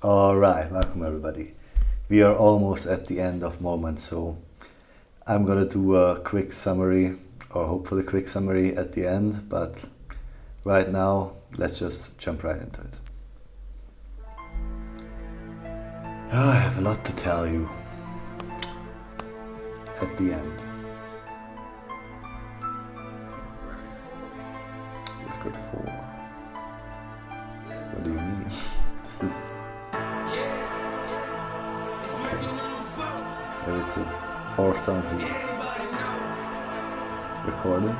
Alright, welcome everybody. We are almost at the end of Moment, so I'm gonna do a quick summary, or hopefully quick summary at the end, but right now, let's just jump right into it. I have a lot to tell you at the end. Record 4. What do you mean? This is... Okay. There is a 4 song here. Recorded.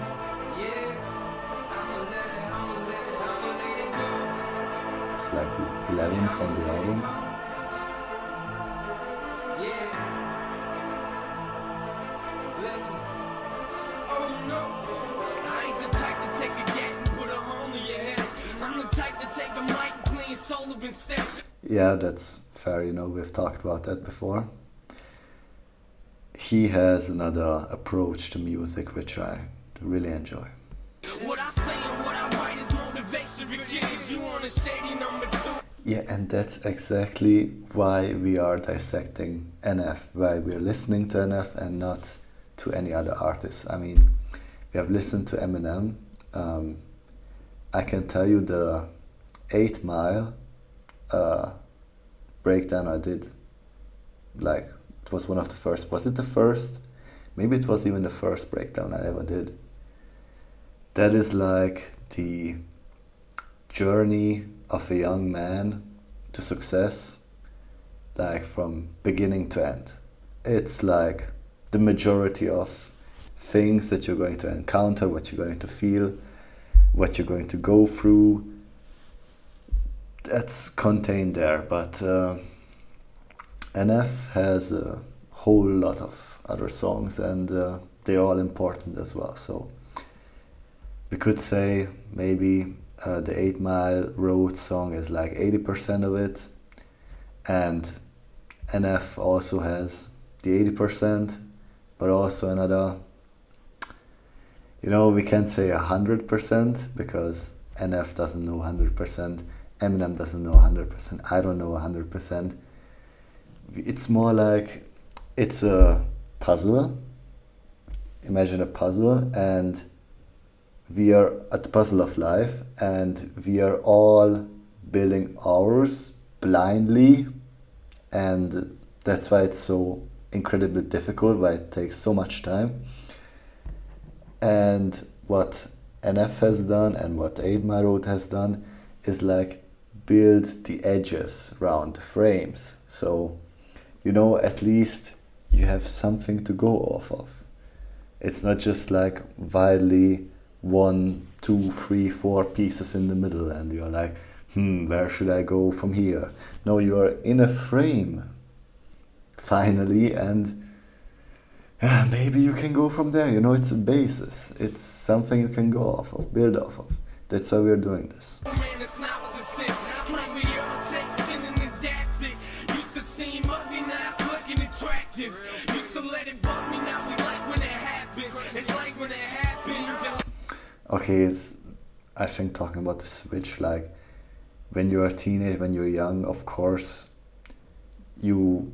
It's like the 11 from the album. Yeah, that's fair, we've talked about that before. He has another approach to music which I really enjoy. Yeah, and that's exactly why we are dissecting NF, why we're listening to NF and not to any other artist. I mean, we have listened to Eminem. I can tell you the 8 Mile breakdown I did, like, it was one of the first. Was it the first? Maybe it was even the first breakdown I ever did. That is like the journey of a young man to success, like from beginning to end. It's like the majority of things that you're going to encounter, what you're going to feel, what you're going to go through, that's contained there. But NF has a whole lot of other songs, and they're all important as well. So we could say maybe the 8 Mile Road song is like 80% of it, and NF also has the 80%, but also another, we can't say 100% because NF doesn't know 100%, Eminem doesn't know 100%, I don't know 100%. It's more like it's a puzzle. Imagine a puzzle, and we are at the puzzle of life, and we are all building ours blindly, and that's why it's so incredibly difficult, why it takes so much time. And what NF has done and what 8 Mile Road has done is like build the edges around the frames, so at least you have something to go off of. It's not just like wildly 1, 2, 3, 4 pieces in the middle and you're like, where should I go from here? No, you are in a frame finally, and maybe you can go from there. It's a basis, it's something you can go off of, build off of. That's why we're doing this. Okay, it's, I think, talking about the switch, like when you're a teenager, when you're young, of course you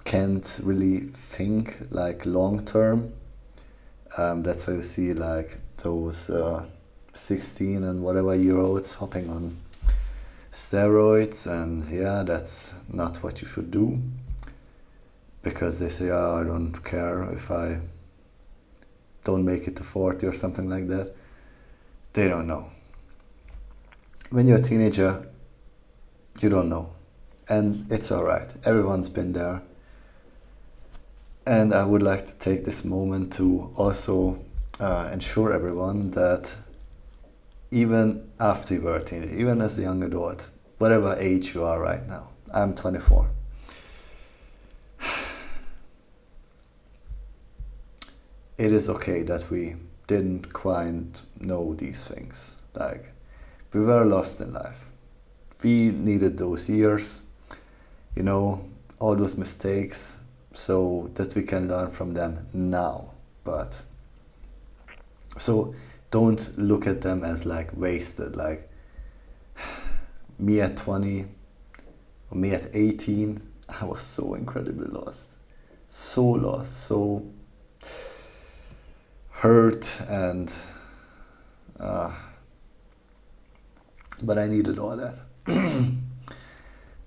can't really think like long term. That's why you see like those 16 and whatever year olds hopping on steroids, and yeah, that's not what you should do, because they say, I don't care if I don't make it to 40 or something like that. They don't know. When you're a teenager, you don't know, and it's alright. Everyone's been there. And I would like to take this moment to also ensure everyone that even after you were a teenager, even as a young adult, whatever age you are right now, I'm 24. It is okay that we didn't quite know these things. Like, we were lost in life. We needed those years, all those mistakes, so that we can learn from them now. But so don't look at them as like wasted. Like, me at 20, Me at 18, I was so incredibly lost. So lost, so hurt, and but I needed all that.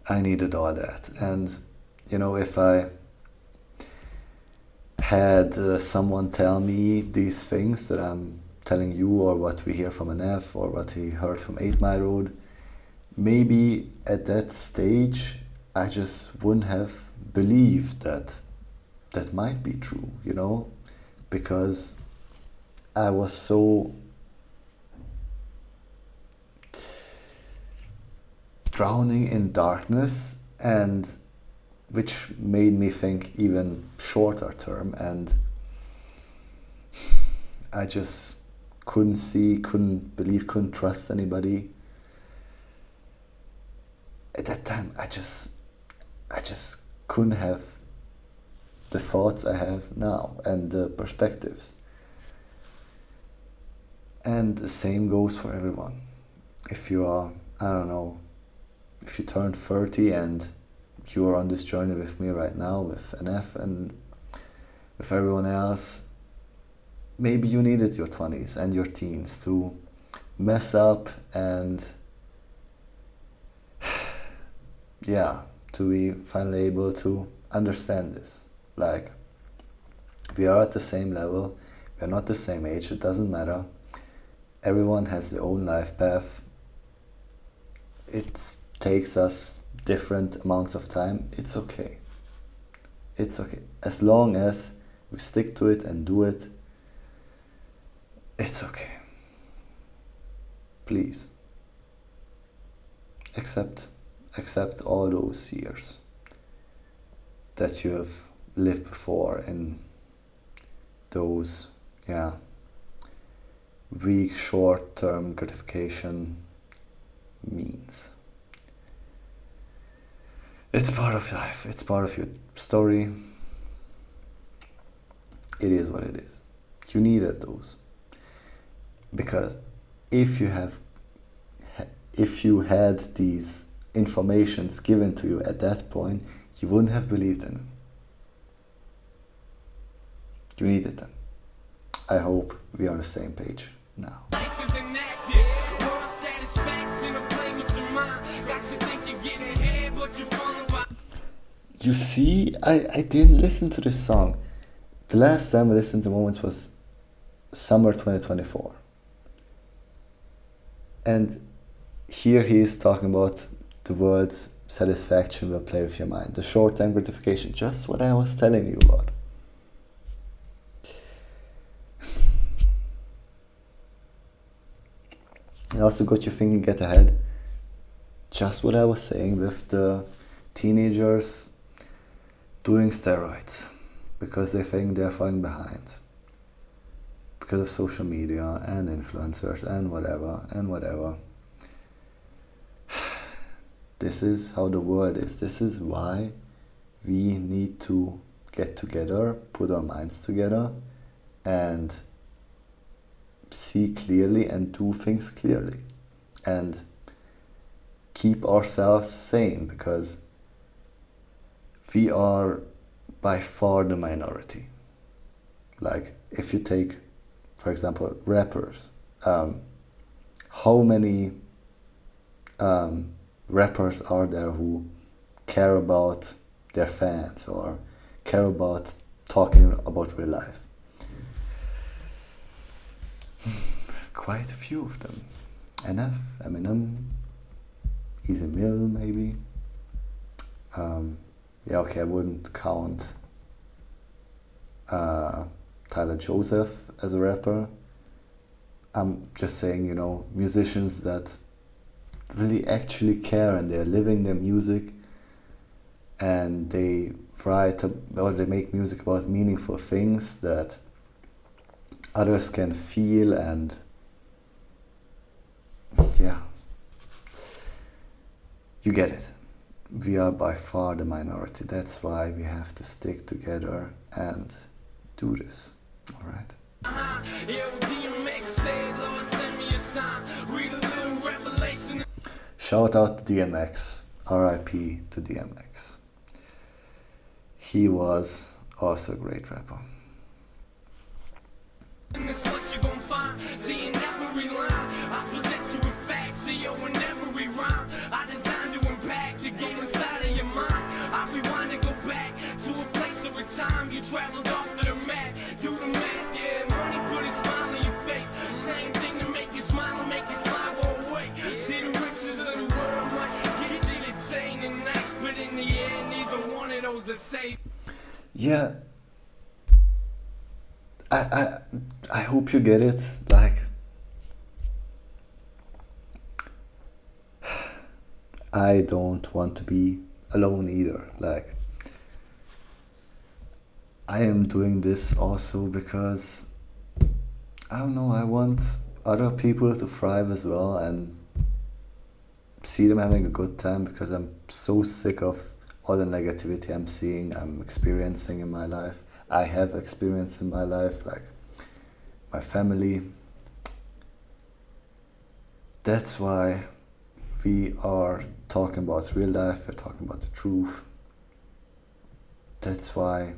I needed all that. And if I had someone tell me these things that I'm telling you, or what we hear from NF, or what he heard from 8 Mile Road, maybe at that stage I just wouldn't have believed that that might be true, because I was so drowning in darkness, and which made me think even shorter term, and I just couldn't see, couldn't believe, couldn't trust anybody. At that time, I just couldn't have the thoughts I have now and the perspectives. And the same goes for everyone. If you are, I don't know, if you turn 30 and you are on this journey with me right now, with NF and with everyone else, maybe you needed your 20s and your teens to mess up and to be finally able to understand this. Like, we are at the same level, we are not the same age, it doesn't matter. Everyone has their own life path. It takes us different amounts of time. It's okay. It's okay. As long as we stick to it and do it, it's okay. Please. Accept all those years that you have lived before in those, weak, short-term gratification means. It's part of life. It's part of your story. It is what it is. You needed those. Because if you had these informations given to you at that point, you wouldn't have believed in them. You needed them. I hope we are on the same page now. You see, I didn't listen to this song. The last time I listened to Moments was summer 2024. And here he is talking about the words satisfaction will play with your mind. The short-term gratification, just what I was telling you about. I also got you thinking, get ahead. Just what I was saying with the teenagers doing steroids because they think they're falling behind because of social media and influencers and whatever. This is how the world is. This is why we need to get together, put our minds together, and see clearly and do things clearly. And keep ourselves sane, because we are by far the minority. Like, if you take, for example, rappers, how many rappers are there who care about their fans or care about talking about real life? Quite a few of them. NF, Eminem, Easy Mill, maybe. I wouldn't count Tyler Joseph as a rapper. I'm just saying, musicians that really actually care and they're living their music and they write or they make music about meaningful things that others can feel, and you get it. We are by far the minority. That's why we have to stick together and do this. All right? Shout out to DMX RIP to DMX. He was also a great rapper. And that's what you gon' find. See in every line, I present you with facts. See yo in every rhyme, I designed to impact the game inside of your mind. I rewind and go back to a place or a time you traveled off of the map. Do the math, yeah. Money put a smile on your face. Same thing to make you smile and make you smile go away. See the riches of the world might get entertaining and nice, but in the end, neither one of those are safe. Yeah, I hope you get it. Like, I don't want to be alone either. Like, I am doing this also because I don't know, I want other people to thrive as well and see them having a good time, because I'm so sick of all the negativity I'm seeing, I'm experiencing in my life. I have experienced in my life, like my family. That's why we are talking about real life, we're talking about the truth. That's why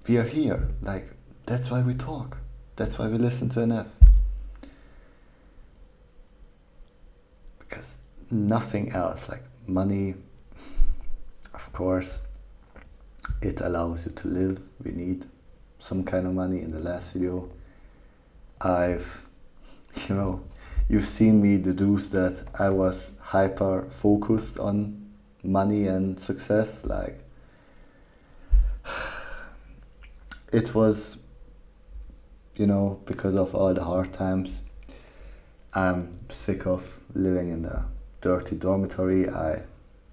we are here. Like, that's why we talk. That's why we listen to NF. Because nothing else, like money, of course, it allows you to live. We need some kind of money. In the last video, you've seen me deduce that I was hyper focused on money and success. Like, it was, because of all the hard times. I'm sick of living in a dirty dormitory. I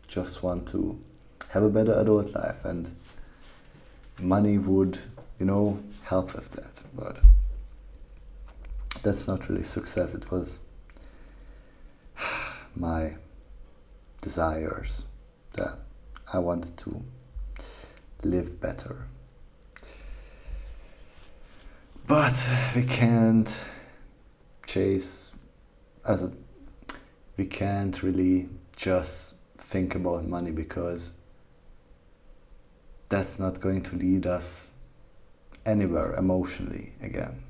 just want to have a better adult life, and money would, help with that. But that's not really success. It was my desires that I wanted to live better. But we can't we can't really just think about money, because that's not going to lead us anywhere emotionally again.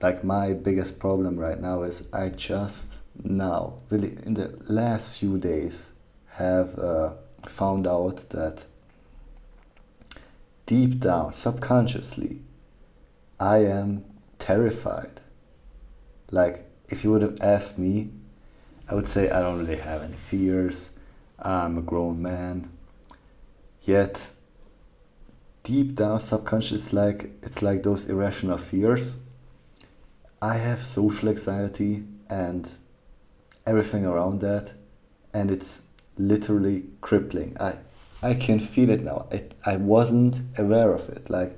Like, my biggest problem right now is I just now, really in the last few days, have found out that deep down, subconsciously, I am terrified. Like, if you would have asked me, I would say I don't really have any fears. I'm a grown man. Yet, deep down, subconscious, it's like those irrational fears. I have social anxiety and everything around that, and it's literally crippling. I can feel it now. I wasn't aware of it. Like,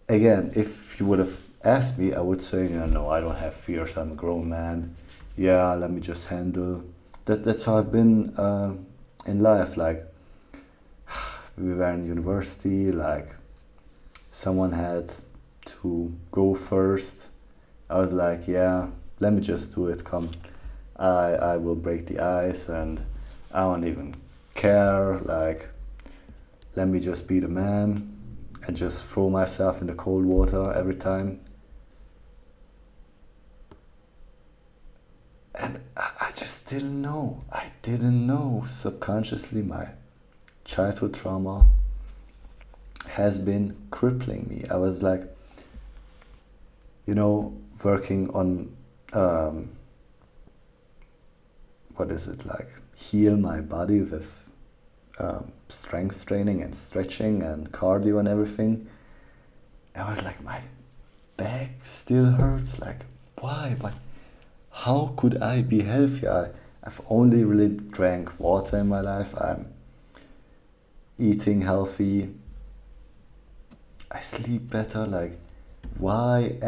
again, if you would have asked me, I would say, no, I don't have fears. I'm a grown man. Yeah, let me just handle. That's how I've been in life. Like, we were in university. Like, someone had to go first. I was like, yeah, let me just do it. Come, I will break the ice, and I don't even care. Like, let me just be the man and just throw myself in the cold water every time. And I just didn't know. I didn't know subconsciously my childhood trauma has been crippling me. I was like, working on, heal my body with strength training and stretching and cardio and everything. I was like, my back still hurts. Like, why? How could I be healthy? I've only really drank water in my life. I'm eating healthy. I sleep better. Like, why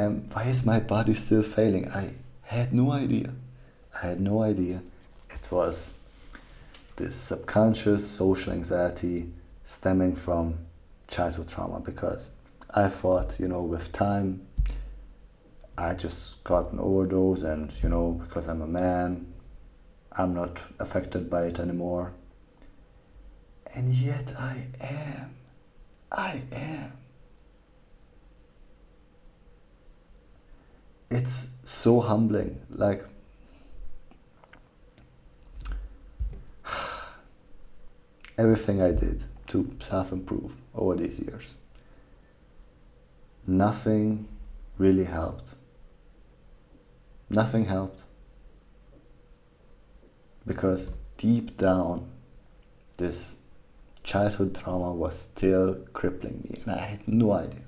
is my body still failing? I had no idea. It was this subconscious social anxiety stemming from childhood trauma, because I thought, with time, I just got an overdose, and, because I'm a man, I'm not affected by it anymore. And yet I am. I am. It's so humbling. Like, everything I did to self-improve over these years, nothing really helped. Nothing helped. Because deep down, this childhood trauma was still crippling me, and I had no idea.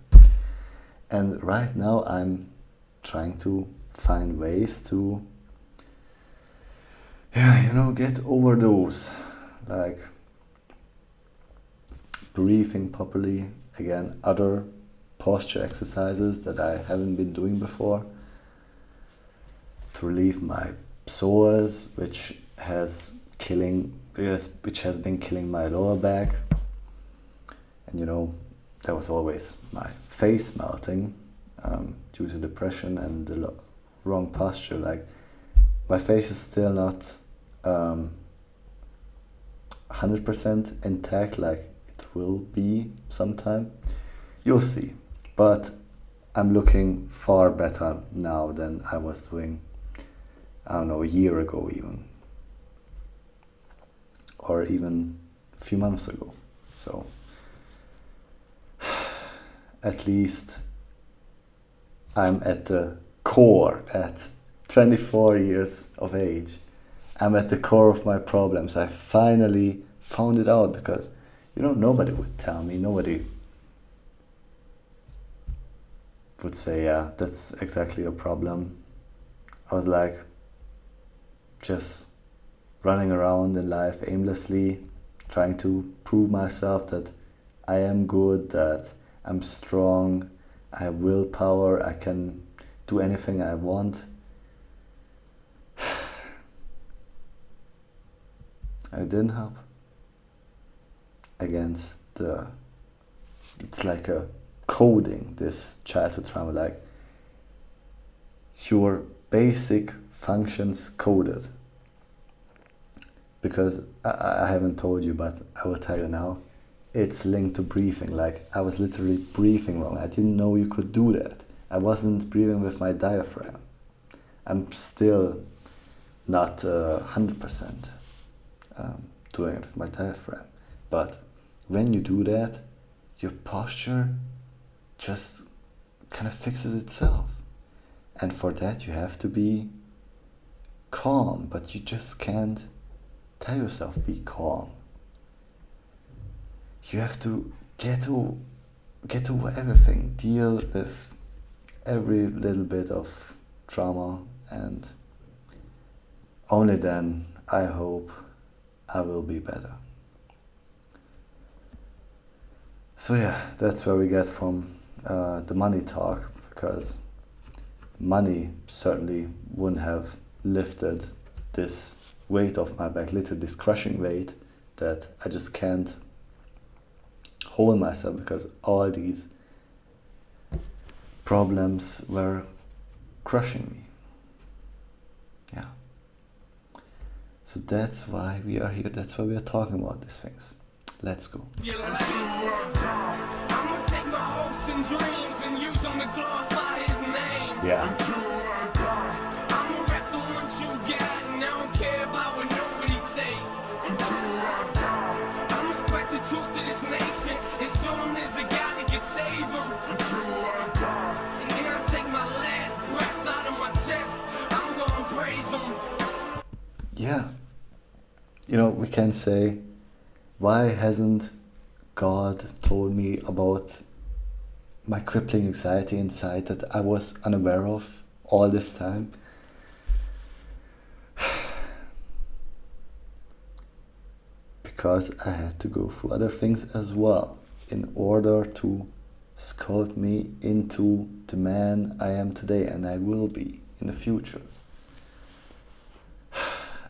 And right now I'm trying to find ways to, get over those, like breathing properly, again, other posture exercises that I haven't been doing before, to relieve my psoas, which has been killing my lower back. And there was always my face melting due to depression and the wrong posture. Like, my face is still not 100% intact like it will be sometime. You'll see. But I'm looking far better now than I was doing, I don't know, a year ago even. Or even a few months ago. So, at least I'm at the core at 24 years of age. I'm at the core of my problems. I finally found it out, because, nobody would tell me. Nobody would say, yeah, that's exactly your problem. I was like, just running around in life aimlessly, trying to prove myself that I am good, that I'm strong, I have willpower, I can do anything I want. It didn't help. It's like a coding, this childhood trauma, like your basic functions coded. Because I haven't told you, but I will tell you now, it's linked to breathing. Like, I was literally breathing wrong. I didn't know you could do that. I wasn't breathing with my diaphragm. I'm still not 100% doing it with my diaphragm. But when you do that, your posture just kind of fixes itself. And for that you have to be calm, but you just can't tell yourself be calm. You have to get over everything, deal with every little bit of trauma, and only then, I hope, I will be better. So yeah, that's where we get from the money talk, because money certainly wouldn't have lifted this weight off my back, literally this crushing weight that I just can't hold myself, because all these problems were crushing me. Yeah. So that's why we are here, that's why we are talking about these things. Let's go. I'ma take my hopes and dreams and use them to glorify his name. Yeah. I'ma rap the ones you got, and I don't care about what nobody say. I'ma spread the truth to this nation and show them there's a God that can save them. And then I take my last breath out of my chest, I'm gonna praise him. Yeah. We can say, why hasn't God told me about my crippling anxiety inside that I was unaware of all this time? Because I had to go through other things as well in order to sculpt me into the man I am today, and I will be in the future.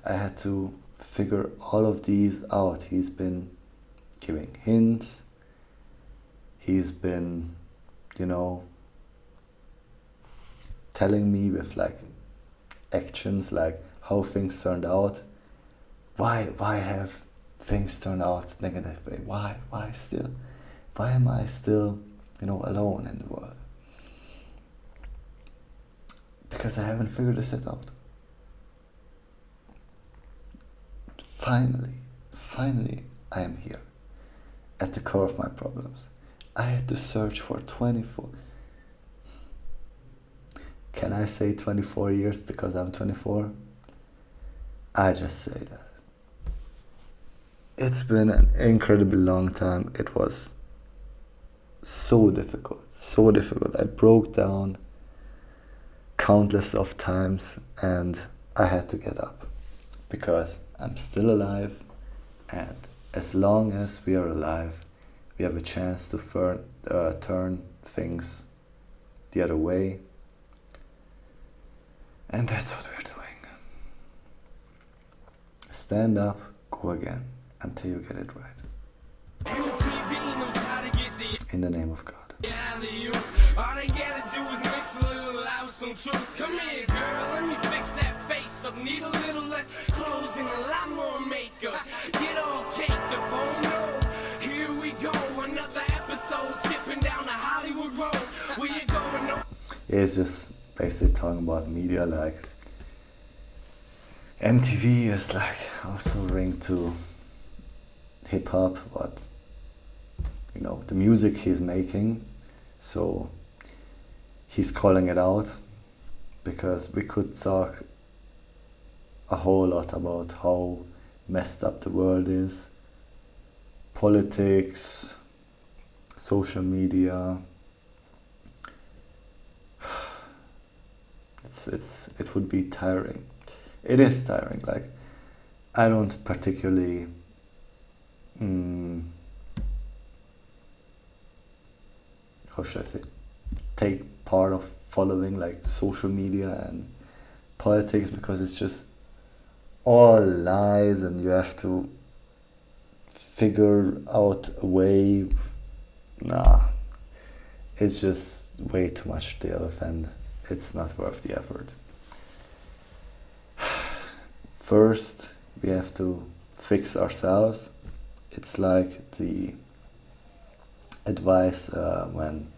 I had to figure all of these out. He's been giving hints. He's been, telling me with like actions, like how things turned out. why have things turn out negative way? Why am I still, alone in the world? Because I haven't figured this out. Finally, I am here, at the core of my problems. I had to search for 24. Can I say 24 years because I'm 24? I just say that. It's been an incredibly long time. It was so difficult. I broke down countless of times and I had to get up because I'm still alive, and as long as we are alive, we have a chance to turn things the other way, and that's what we're doing. Stand up, go again, until you get it right. In the name of God. All they gotta do is mix a little loud, some truth. Come here, girl, let me fix that face up. Need a little less clothes and a lot more makeup. Get all caked up, oh no. Here we go, another episode, skipping down the Hollywood Road. Where you going? No. It's just basically talking about media, like MTV is like also linked to hip hop, but the music he's making, so he's calling it out, because we could talk a whole lot about how messed up the world is, politics, social media. It would be tiring. It is tiring. Like, I don't particularly how should I say, take part of following like social media and politics, because it's just all lies and you have to figure out a way. It's just way too much to deal with and it's not worth the effort. First, we have to fix ourselves. It's like the advice when,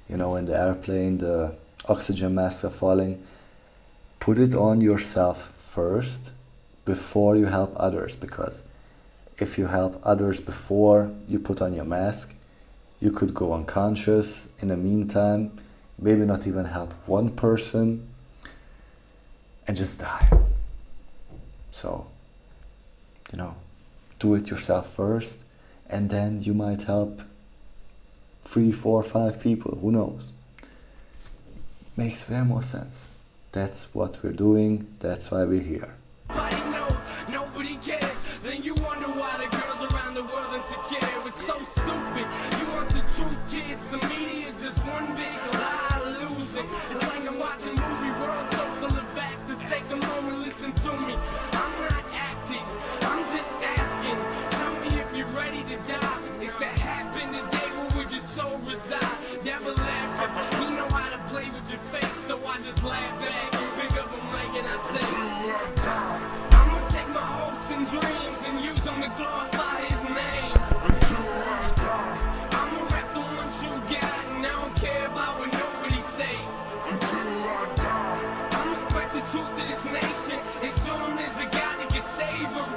in the airplane, the oxygen masks are falling. Put it on yourself first before you help others, because if you help others before you put on your mask, you could go unconscious in the meantime, maybe not even help one person, and just die. So, do it yourself first, and then you might help 3, 4, 5 people, who knows? Makes way more sense. That's what we're doing, that's why we're here. Nobody knows, nobody cares. Then you wonder why the girls around the world insecure. It's so stupid. You want the truth, kids. The media is just one big lie illusion. It's like I'm watching movie world so full of actors. Take a moment, listen to me. I'm not acting, I'm just asking. Tell me if you're ready to die. If it happened today, where would your soul reside? Never laugh, cause he know how to play with your face. So I just laugh back and pick up a mic and I say, I'ma take my hopes and dreams and use them to glorify his name. I'ma rap the ones you got and I don't care about what nobody say. I'ma spread the truth to this nation and show them there's a God that can save them.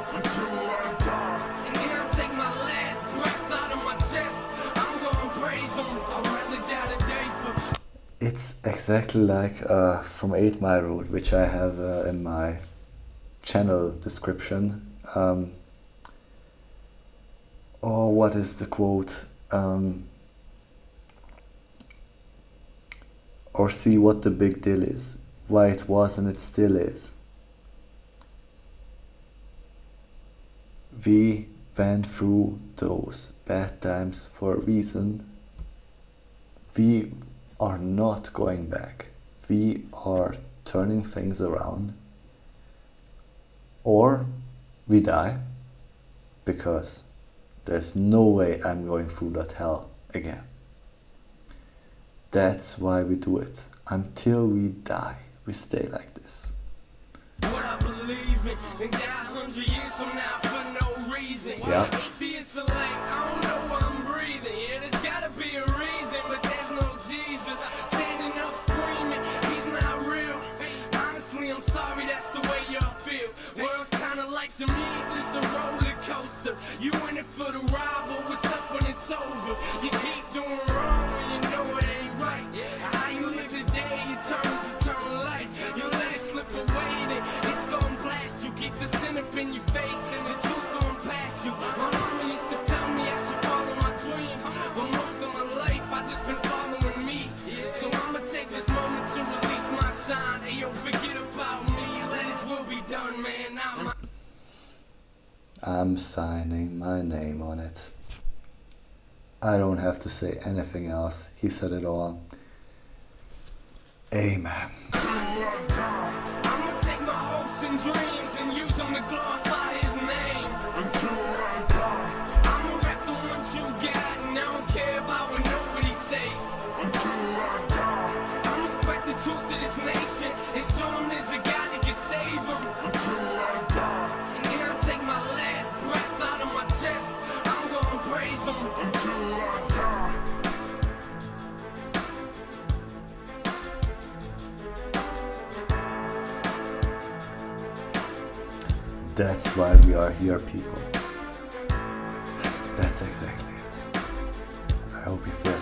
And then I'll take my last breath out of my chest. I'm gonna praise him. I'd rather die today for... It's exactly like from 8 Mile Road, which I have in my channel description. What is the quote? Or see what the big deal is, why it was and it still is. We went through those bad times for a reason. We are not going back. We are turning things around. Or we die, because there's no way I'm going through that hell again. That's why we do it. Until we die, we stay like this. What I believe believing and die 100 years from now for no reason. Yeah. Atheists are like, I don't know why I'm breathing. Yeah, there's gotta be a reason, but there's no Jesus. Standing up screaming, he's not real. Honestly, I'm sorry, that's the way y'all feel. World's kinda like to me, just a roller coaster. You in it for the ride, but what's up when it's over? You keep doing wrong when you know it ain't right. How you live today, it turns eternal light. You let it slip away, then it's gon' blast you. Keep the sin up in your face, then the truth gon' pass you. My mama used to tell me I should follow my dreams, but most of my life I just been following me. So I'ma take this moment to release my shine. Hey yo, forget about me, let his will be done, man. I'm signing my name on it. I don't have to say anything else. He said it all. Amen. I'ma take my hopes and dreams and use them to glorify his name. I'ma rap the ones you got and I don't care about what nobody say. I'ma spread the truth to this nation and show them there's a God that can save them. And then I take my last breath out of my chest, I'm gonna praise him. That's why we are here, people. That's exactly it. I hope you feel